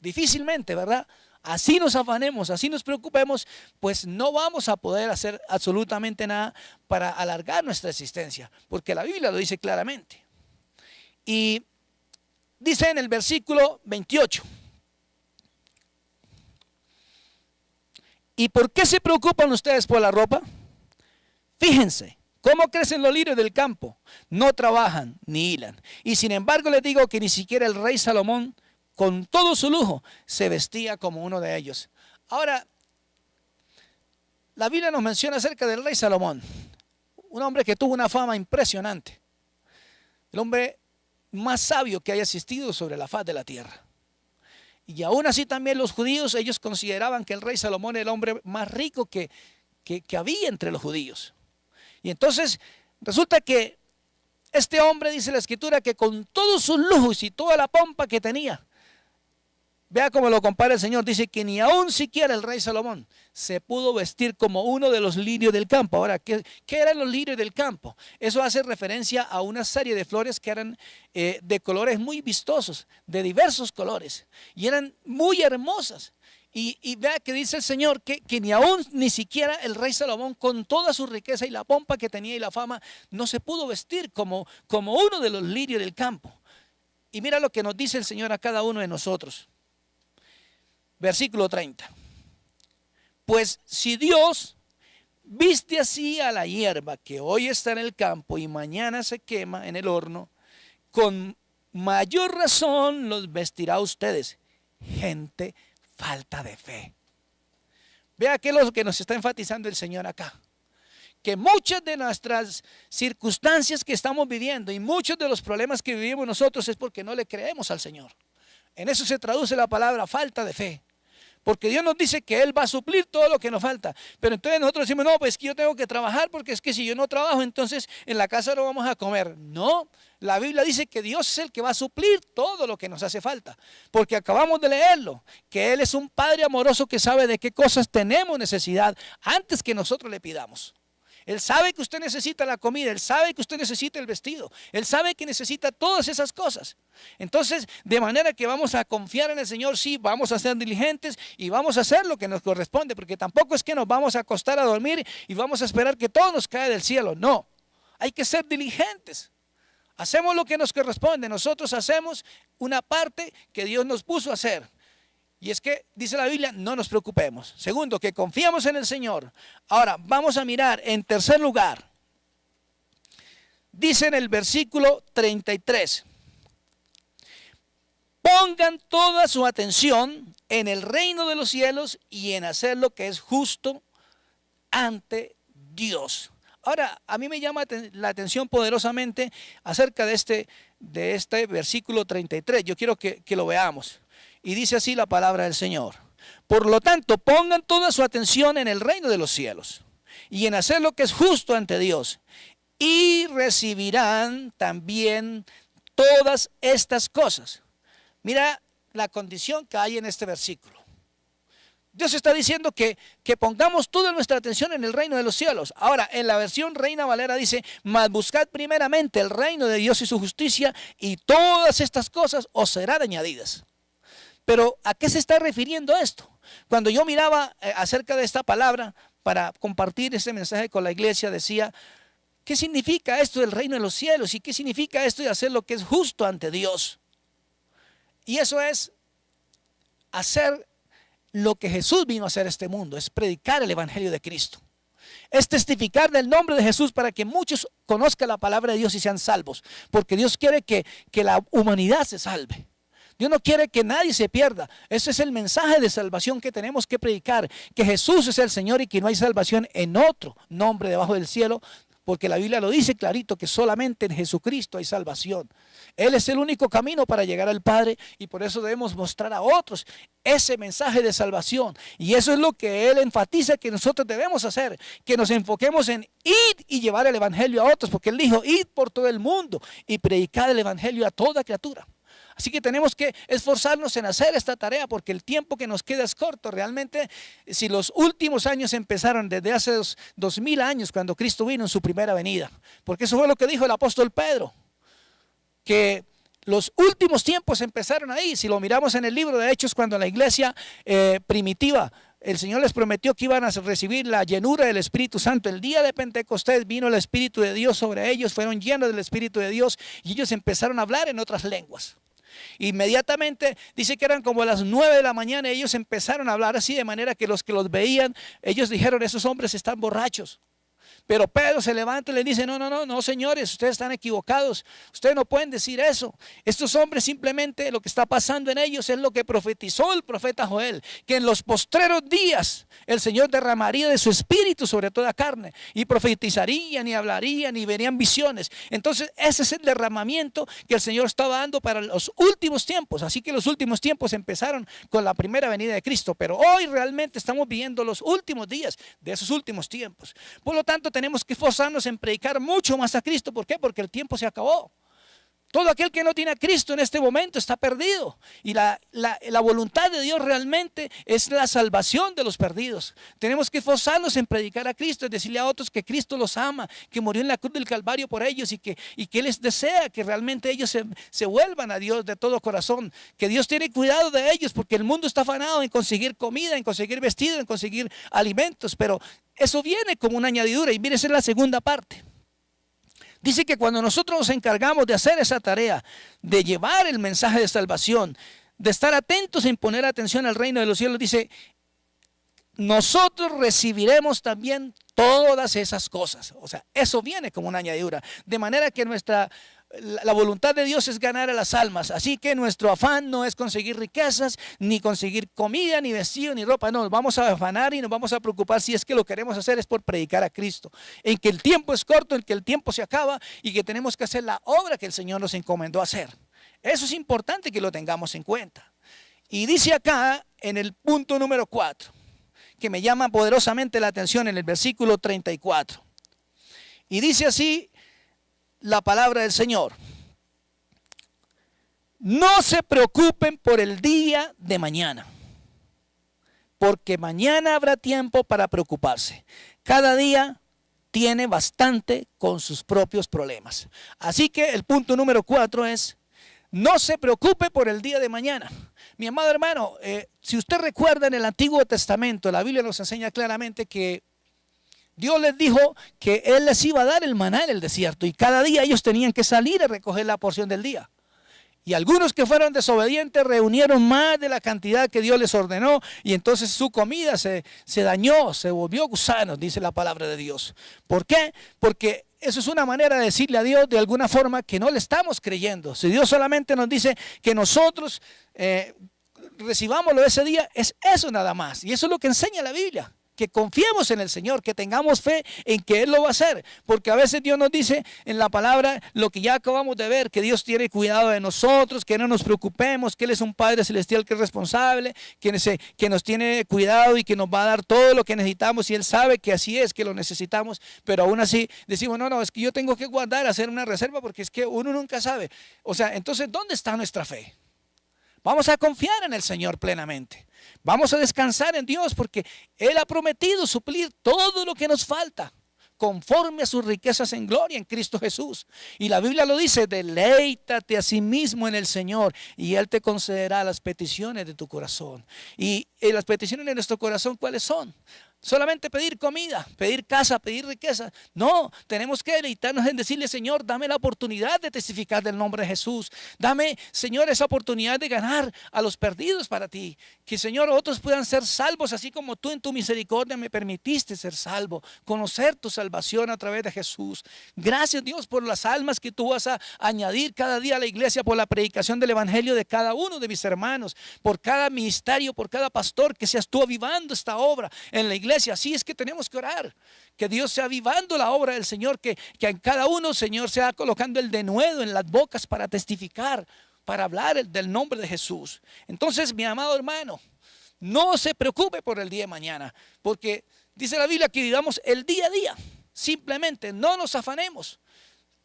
Difícilmente, ¿verdad? así nos afanemos, así nos preocupemos, pues no vamos a poder hacer absolutamente nada para alargar nuestra existencia, porque la Biblia lo dice claramente. Y dice en el versículo 28, ¿y por qué se preocupan ustedes por la ropa? Fíjense, ¿cómo crecen los lirios del campo? No trabajan ni hilan. Y sin embargo les digo que ni siquiera el rey Salomón, con todo su lujo, se vestía como uno de ellos. Ahora, la Biblia nos menciona acerca del rey Salomón, un hombre que tuvo una fama impresionante, el hombre más sabio que haya existido sobre la faz de la tierra. Y aún así también los judíos, ellos consideraban que el rey Salomón era el hombre más rico que había entre los judíos. Y entonces resulta que este hombre, dice la escritura, que con todos sus lujos y toda la pompa que tenía, vea cómo lo compara el Señor, dice que ni aún siquiera el rey Salomón se pudo vestir como uno de los lirios del campo. Ahora, ¿qué eran los lirios del campo? Eso hace referencia a una serie de flores que eran de colores muy vistosos, de diversos colores, y eran muy hermosas. Y vea que dice el Señor que ni siquiera el rey Salomón, con toda su riqueza y la pompa que tenía y la fama, no se pudo vestir como uno de los lirios del campo. Y mira lo que nos dice el Señor a cada uno de nosotros. Versículo 30. Pues si Dios viste así a la hierba que hoy está en el campo y mañana se quema en el horno, con mayor razón los vestirá a ustedes, gente falta de fe. Vea que es lo que nos está enfatizando el Señor acá. Que muchas de nuestras circunstancias que estamos viviendo y muchos de los problemas que vivimos nosotros es porque no le creemos al Señor. En eso se traduce la palabra falta de fe. Porque Dios nos dice que Él va a suplir todo lo que nos falta. Pero entonces nosotros decimos, no, pues que yo tengo que trabajar porque es que si yo no trabajo, entonces en la casa no vamos a comer. No, la Biblia dice que Dios es el que va a suplir todo lo que nos hace falta. Porque acabamos de leerlo, que Él es un Padre amoroso que sabe de qué cosas tenemos necesidad antes que nosotros le pidamos. Él sabe que usted necesita la comida, Él sabe que usted necesita el vestido, Él sabe que necesita todas esas cosas. Entonces, de manera que vamos a confiar en el Señor, sí, vamos a ser diligentes y vamos a hacer lo que nos corresponde, porque tampoco es que nos vamos a acostar a dormir y vamos a esperar que todo nos cae del cielo. No, hay que ser diligentes. Hacemos lo que nos corresponde, nosotros hacemos una parte que Dios nos puso a hacer. Y es que, dice la Biblia, no nos preocupemos. Segundo, que confiamos en el Señor. Ahora, vamos a mirar en tercer lugar. Dice en el versículo 33. Pongan toda su atención en el reino de los cielos y en hacer lo que es justo ante Dios. Ahora, a mí me llama la atención poderosamente acerca de este versículo 33. Yo quiero que lo veamos. Y dice así la palabra del Señor. Por lo tanto, pongan toda su atención en el reino de los cielos y en hacer lo que es justo ante Dios. Y recibirán también todas estas cosas. Mira la condición que hay en este versículo. Dios está diciendo que pongamos toda nuestra atención en el reino de los cielos. Ahora, en la versión Reina Valera dice, mas buscad primeramente el reino de Dios y su justicia, y todas estas cosas os serán añadidas. Pero ¿a qué se está refiriendo esto? Cuando yo miraba acerca de esta palabra para compartir este mensaje con la iglesia, decía, ¿qué significa esto del reino de los cielos? ¿Y qué significa esto de hacer lo que es justo ante Dios? Y eso es hacer lo que Jesús vino a hacer a este mundo, es predicar el evangelio de Cristo. Es testificar del nombre de Jesús para que muchos conozcan la palabra de Dios y sean salvos. Porque Dios quiere que la humanidad se salve. Dios no quiere que nadie se pierda. Ese es el mensaje de salvación que tenemos que predicar. Que Jesús es el Señor y que no hay salvación en otro nombre debajo del cielo. Porque la Biblia lo dice clarito que solamente en Jesucristo hay salvación. Él es el único camino para llegar al Padre y por eso debemos mostrar a otros ese mensaje de salvación. Y eso es lo que Él enfatiza que nosotros debemos hacer. Que nos enfoquemos en ir y llevar el evangelio a otros. Porque Él dijo, id por todo el mundo y predicar el evangelio a toda criatura. Así que tenemos que esforzarnos en hacer esta tarea porque el tiempo que nos queda es corto. Realmente, si los últimos años empezaron desde hace 2000 años cuando Cristo vino en su primera venida. Porque eso fue lo que dijo el apóstol Pedro. Que los últimos tiempos empezaron ahí. Si lo miramos en el libro de Hechos, cuando la iglesia primitiva, el Señor les prometió que iban a recibir la llenura del Espíritu Santo. El día de Pentecostés vino el Espíritu de Dios sobre ellos, fueron llenos del Espíritu de Dios y ellos empezaron a hablar en otras lenguas. Inmediatamente dice que eran como las 9 de la mañana y ellos empezaron a hablar así, de manera que los veían, ellos dijeron: esos hombres están borrachos. Pero Pedro se levanta y le dice: no, señores, ustedes están equivocados. Ustedes no pueden decir eso. Estos hombres, simplemente lo que está pasando en ellos es lo que profetizó el profeta Joel, que en los postreros días el Señor derramaría de su espíritu sobre toda carne, y profetizarían y hablarían y verían visiones. Entonces ese es el derramamiento que el Señor estaba dando para los últimos tiempos. Así que los últimos tiempos empezaron con la primera venida de Cristo, pero hoy realmente estamos viviendo los últimos días de esos últimos tiempos. Por lo tanto, tenemos que esforzarnos en predicar mucho más a Cristo. ¿Por qué? Porque el tiempo se acabó. Todo aquel que no tiene a Cristo en este momento está perdido. Y la voluntad de Dios realmente es la salvación de los perdidos. Tenemos que esforzarnos en predicar a Cristo, es decirle a otros que Cristo los ama, que murió en la cruz del Calvario por ellos y que Él les desea que realmente ellos se vuelvan a Dios de todo corazón. Que Dios tiene cuidado de ellos, porque el mundo está afanado en conseguir comida, en conseguir vestido, en conseguir alimentos. Pero eso viene como una añadidura. Y mire, esa es la segunda parte. Dice que cuando nosotros nos encargamos de hacer esa tarea, de llevar el mensaje de salvación, de estar atentos en poner atención al reino de los cielos, dice: nosotros recibiremos también todas esas cosas. O sea, eso viene como una añadidura. De manera que la voluntad de Dios es ganar a las almas. Así que nuestro afán no es conseguir riquezas, ni conseguir comida, ni vestido, ni ropa. No, nos vamos a afanar y nos vamos a preocupar, si es que lo queremos hacer, es por predicar a Cristo. En que el tiempo es corto, en que el tiempo se acaba y que tenemos que hacer la obra que el Señor nos encomendó hacer. Eso es importante que lo tengamos en cuenta. Y dice acá en el punto número 4, que me llama poderosamente la atención, en el versículo 34. Y dice así la palabra del Señor: no se preocupen por el día de mañana, porque mañana habrá tiempo para preocuparse. Cada día tiene bastante con sus propios problemas. Así que el punto número 4 es: no se preocupe por el día de mañana. Mi amado hermano, si usted recuerda, en el Antiguo Testamento, la Biblia nos enseña claramente que Dios les dijo que Él les iba a dar el maná en el desierto, y cada día ellos tenían que salir a recoger la porción del día. Y algunos que fueron desobedientes reunieron más de la cantidad que Dios les ordenó, y entonces su comida se dañó, se volvió gusanos, dice la palabra de Dios. ¿Por qué? Porque eso es una manera de decirle a Dios de alguna forma que no le estamos creyendo. Si Dios solamente nos dice que nosotros recibámoslo ese día, es eso nada más. Y eso es lo que enseña la Biblia. Que confiemos en el Señor, que tengamos fe en que Él lo va a hacer. Porque a veces Dios nos dice en la palabra lo que ya acabamos de ver, que Dios tiene cuidado de nosotros, que no nos preocupemos, que Él es un Padre Celestial que es responsable, que nos tiene cuidado y que nos va a dar todo lo que necesitamos, y Él sabe que así es, que lo necesitamos. Pero aún así decimos: no, es que yo tengo que guardar, hacer una reserva, porque es que uno nunca sabe. O sea, entonces, ¿dónde está nuestra fe? Vamos a confiar en el Señor plenamente. Vamos a descansar en Dios, porque Él ha prometido suplir todo lo que nos falta conforme a sus riquezas en gloria en Cristo Jesús. Y la Biblia lo dice: deleítate a sí mismo en el Señor y Él te concederá las peticiones de tu corazón. Y las peticiones de nuestro corazón, ¿cuáles son? Solamente pedir comida, pedir casa, pedir riqueza. No, tenemos que deleitarnos en decirle: Señor, dame la oportunidad de testificar del nombre de Jesús. Dame, Señor, esa oportunidad de ganar a los perdidos para ti. Que, Señor, otros puedan ser salvos, así como tú en tu misericordia me permitiste ser salvo. Conocer tu salvación a través de Jesús. Gracias, Dios, por las almas que tú vas a añadir cada día a la iglesia, por la predicación del evangelio de cada uno de mis hermanos, por cada ministerio, por cada pastor, que seas tú avivando esta obra en la iglesia. Así es que tenemos que orar, que Dios sea avivando la obra del Señor, que en cada uno, Señor, sea colocando el denuedo en las bocas para testificar, para hablar del nombre de Jesús. Entonces, mi amado hermano, no se preocupe por el día de mañana, porque dice la Biblia que vivamos el día a día. Simplemente no nos afanemos.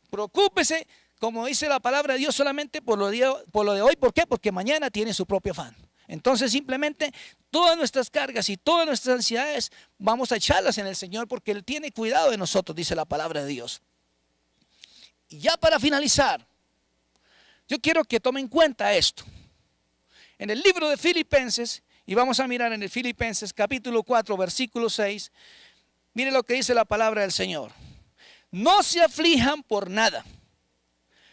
Preocúpese, como dice la palabra de Dios, solamente por lo de hoy. ¿Por qué? Porque mañana tiene su propio afán. Entonces, simplemente todas nuestras cargas y todas nuestras ansiedades vamos a echarlas en el Señor, porque Él tiene cuidado de nosotros, dice la palabra de Dios. Y ya para finalizar, Yo quiero que tomen en cuenta esto. En el libro de Filipenses, y vamos a mirar en el Filipenses capítulo 4, versículo 6, mire lo que dice la palabra del Señor. No se aflijan por nada,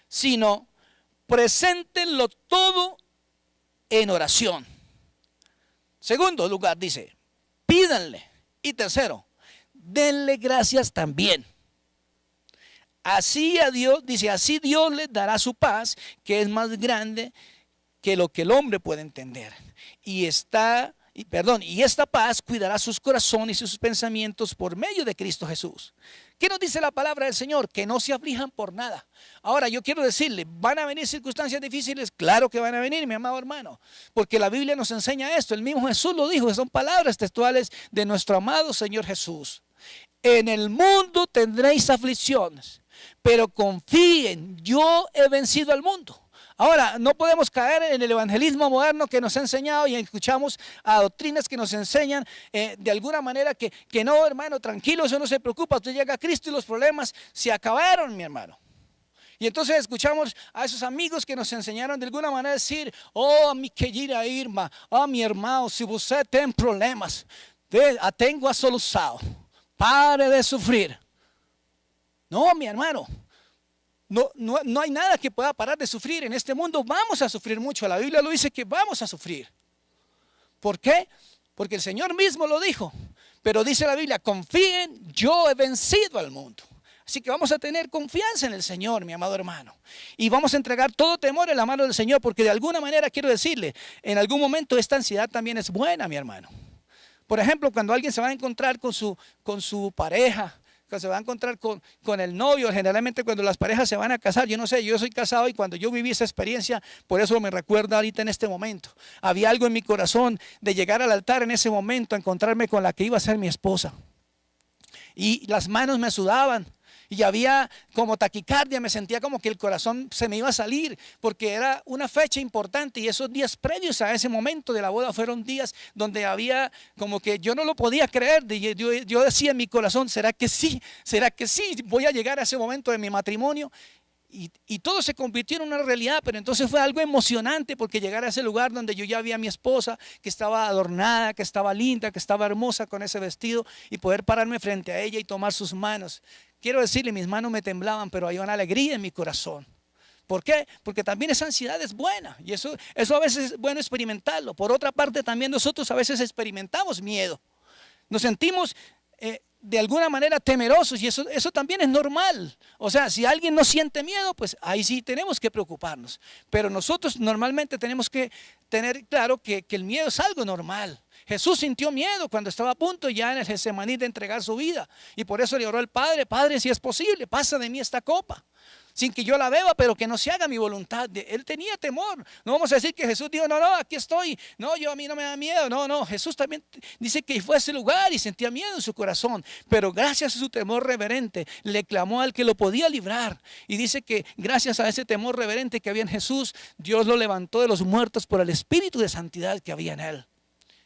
sino preséntenlo todo en oración. Segundo lugar dice, pídanle. Y tercero, denle gracias también. Así a Dios, dice, así Dios les dará su paz, que es más grande que lo que el hombre puede entender. Y esta paz cuidará sus corazones y sus pensamientos por medio de Cristo Jesús. ¿Qué nos dice la palabra del Señor? Que no se aflijan por nada. Ahora yo quiero decirle, ¿van a venir circunstancias difíciles? Claro que van a venir, mi amado hermano, porque la Biblia nos enseña esto. El mismo Jesús lo dijo, son palabras textuales de nuestro amado Señor Jesús. En el mundo tendréis aflicciones, pero confíen, yo he vencido al mundo. Ahora, no podemos caer en el evangelismo moderno que nos ha enseñado y escuchamos a doctrinas que nos enseñan de alguna manera que no, hermano, tranquilo, eso no se preocupa, usted llega a Cristo y los problemas se acabaron, mi hermano. Y entonces escuchamos a esos amigos que nos enseñaron de alguna manera a decir, oh, mi querida Irma, oh, mi hermano, si usted tiene problemas, tengo a solución, pare de sufrir. No, mi hermano. No hay nada que pueda parar de sufrir. En este mundo vamos a sufrir mucho. La Biblia lo dice que vamos a sufrir. ¿Por qué? Porque el Señor mismo lo dijo. Pero dice la Biblia, confíen, yo he vencido al mundo. Así que vamos a tener confianza en el Señor, mi amado hermano. Y vamos a entregar todo temor en la mano del Señor. Porque de alguna manera quiero decirle, en algún momento esta ansiedad también es buena, mi hermano. Por ejemplo, cuando alguien se va a encontrar con su pareja, que se va a encontrar con el novio, generalmente cuando las parejas se van a casar, yo no sé, yo soy casado y cuando yo viví esa experiencia, por eso me recuerdo ahorita en este momento, había algo en mi corazón de llegar al altar en ese momento, a encontrarme con la que iba a ser mi esposa, y las manos me sudaban, y había como taquicardia, me sentía como que el corazón se me iba a salir, porque era una fecha importante y esos días previos a ese momento de la boda fueron días donde había como que yo no lo podía creer, yo decía en mi corazón, ¿será que sí? ¿Será que sí? Voy a llegar a ese momento de mi matrimonio. Y todo se convirtió en una realidad, pero entonces fue algo emocionante porque llegar a ese lugar donde yo ya vi a mi esposa que estaba adornada, que estaba linda, que estaba hermosa con ese vestido y poder pararme frente a ella y tomar sus manos. Quiero decirle, mis manos me temblaban, pero había una alegría en mi corazón. ¿Por qué? Porque también esa ansiedad es buena y eso a veces es bueno experimentarlo. Por otra parte, también nosotros a veces experimentamos miedo. Nos sentimos de alguna manera temerosos y eso también es normal. O sea, si alguien no siente miedo, pues ahí sí tenemos que preocuparnos. Pero nosotros normalmente tenemos que tener claro que el miedo es algo normal. Jesús sintió miedo cuando estaba a punto ya en el Getsemaní de entregar su vida. Y por eso le oró al Padre, Padre, si es posible, pasa de mí esta copa. Sin que yo la beba, pero que no se haga mi voluntad. Él tenía temor. No vamos a decir que Jesús dijo, no, aquí estoy. No, a mí no me da miedo. No, Jesús también dice que fue a ese lugar y sentía miedo en su corazón. Pero gracias a su temor reverente, le clamó al que lo podía librar. Y dice que gracias a ese temor reverente que había en Jesús, Dios lo levantó de los muertos por el espíritu de santidad que había en él.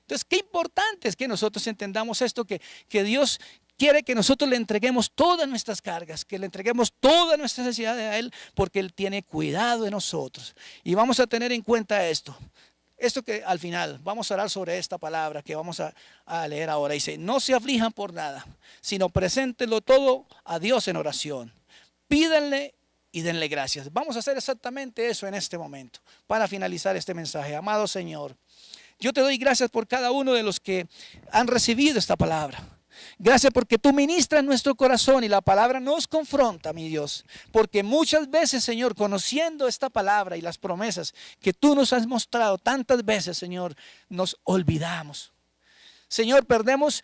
Entonces, qué importante es que nosotros entendamos esto, que Dios quiere que nosotros le entreguemos todas nuestras cargas, que le entreguemos todas nuestras necesidades a Él, porque Él tiene cuidado de nosotros. Y vamos a tener en cuenta esto que al final, vamos a orar sobre esta palabra que vamos a leer ahora. Dice, no se aflijan por nada, sino preséntenlo todo a Dios en oración. Pídanle y denle gracias. Vamos a hacer exactamente eso en este momento, para finalizar este mensaje. Amado Señor, yo te doy gracias por cada uno de los que han recibido esta palabra. Gracias porque tú ministras nuestro corazón y la palabra nos confronta, mi Dios. Porque muchas veces, Señor, conociendo esta palabra y las promesas que tú nos has mostrado tantas veces, Señor, nos olvidamos. Señor, perdemos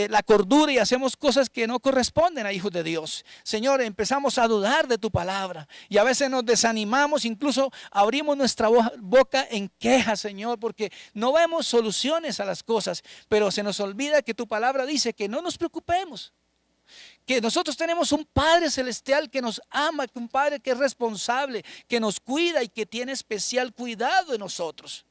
la cordura y hacemos cosas que no corresponden a hijos de Dios. Señor, empezamos a dudar de tu palabra y a veces nos desanimamos, incluso abrimos nuestra boca en quejas, Señor, porque no vemos soluciones a las cosas, pero se nos olvida que tu palabra dice que no nos preocupemos, que nosotros tenemos un Padre celestial que nos ama, un Padre que es responsable, que nos cuida y que tiene especial cuidado de nosotros.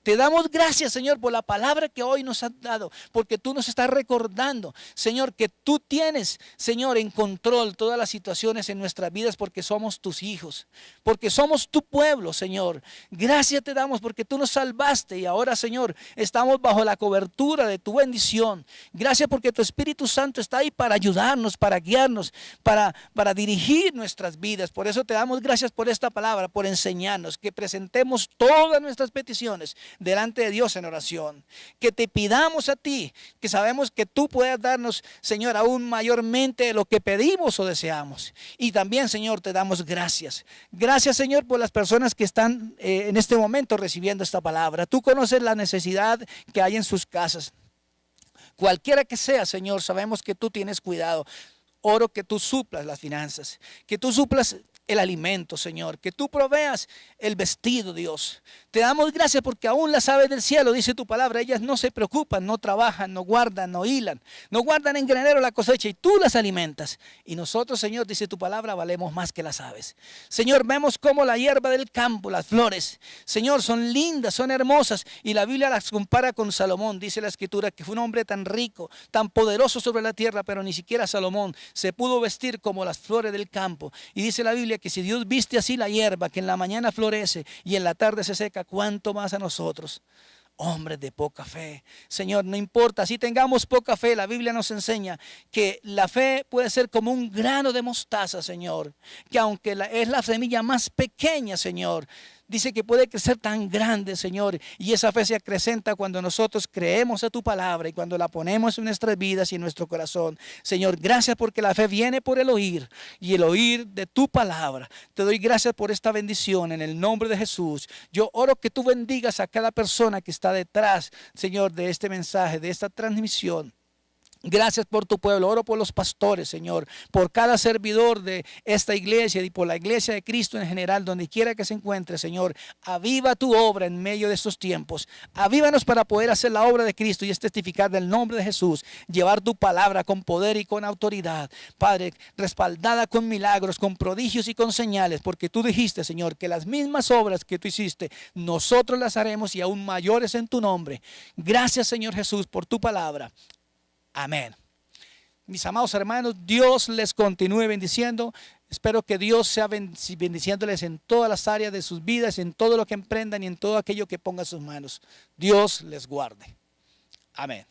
Te damos gracias, Señor, por la palabra que hoy nos has dado, porque tú nos estás recordando, Señor, que tú tienes, Señor, en control todas las situaciones en nuestras vidas, porque somos tus hijos, porque somos tu pueblo, Señor. Gracias te damos porque tú nos salvaste y ahora, Señor, estamos bajo la cobertura de tu bendición. Gracias porque tu Espíritu Santo está ahí para ayudarnos, para guiarnos, para dirigir nuestras vidas. Por eso te damos gracias por esta palabra, por enseñarnos, que presentemos todas nuestras peticiones delante de Dios en oración, que te pidamos a ti, que sabemos que tú puedes darnos, Señor, aún mayormente de lo que pedimos o deseamos. Y también, Señor, te damos gracias. Gracias, Señor, por las personas que están en este momento recibiendo esta palabra. Tú conoces la necesidad que hay en sus casas. Cualquiera que sea, Señor, sabemos que tú tienes cuidado. Oro que tú suplas las finanzas, que tú suplas el alimento, Señor, que tú proveas el vestido, Dios. Te damos gracias porque aún las aves del cielo, dice tu palabra, ellas no se preocupan, no trabajan, no guardan, no hilan, no guardan en granero la cosecha y tú las alimentas. Y nosotros, Señor, dice tu palabra, valemos más que las aves. Señor, vemos como la hierba del campo, las flores, Señor, son lindas, son hermosas y la Biblia las compara con Salomón. Dice la Escritura que fue un hombre tan rico, tan poderoso sobre la tierra, pero ni siquiera Salomón se pudo vestir como las flores del campo. Y dice la Biblia que si Dios viste así la hierba, que en la mañana florece y en la tarde se seca, ¿cuánto más a nosotros? Hombres de poca fe. Señor, no importa, si tengamos poca fe, la Biblia nos enseña que la fe puede ser como un grano de mostaza, Señor. Que aunque es la semilla más pequeña, Señor, dice que puede crecer tan grande, Señor. Y esa fe se acrecenta cuando nosotros creemos a tu palabra y cuando la ponemos en nuestras vidas y en nuestro corazón. Señor, gracias porque la fe viene por el oír y el oír de tu palabra. Te doy gracias por esta bendición en el nombre de Jesús. Yo oro que tú bendigas a cada persona que está detrás, Señor, de este mensaje, de esta transmisión. Gracias por tu pueblo, oro por los pastores, Señor, por cada servidor de esta iglesia y por la iglesia de Cristo en general, donde quiera que se encuentre, Señor. Aviva tu obra en medio de estos tiempos. Avívanos para poder hacer la obra de Cristo y es testificar del nombre de Jesús, llevar tu palabra con poder y con autoridad, Padre, respaldada con milagros, con prodigios y con señales, porque tú dijiste, Señor, que las mismas obras que tú hiciste, nosotros las haremos y aún mayores en tu nombre. Gracias, Señor Jesús, por tu palabra. Amén. Mis amados hermanos, Dios les continúe bendiciendo. Espero que Dios sea bendiciéndoles en todas las áreas de sus vidas, en todo lo que emprendan y en todo aquello que pongan sus manos. Dios les guarde. Amén.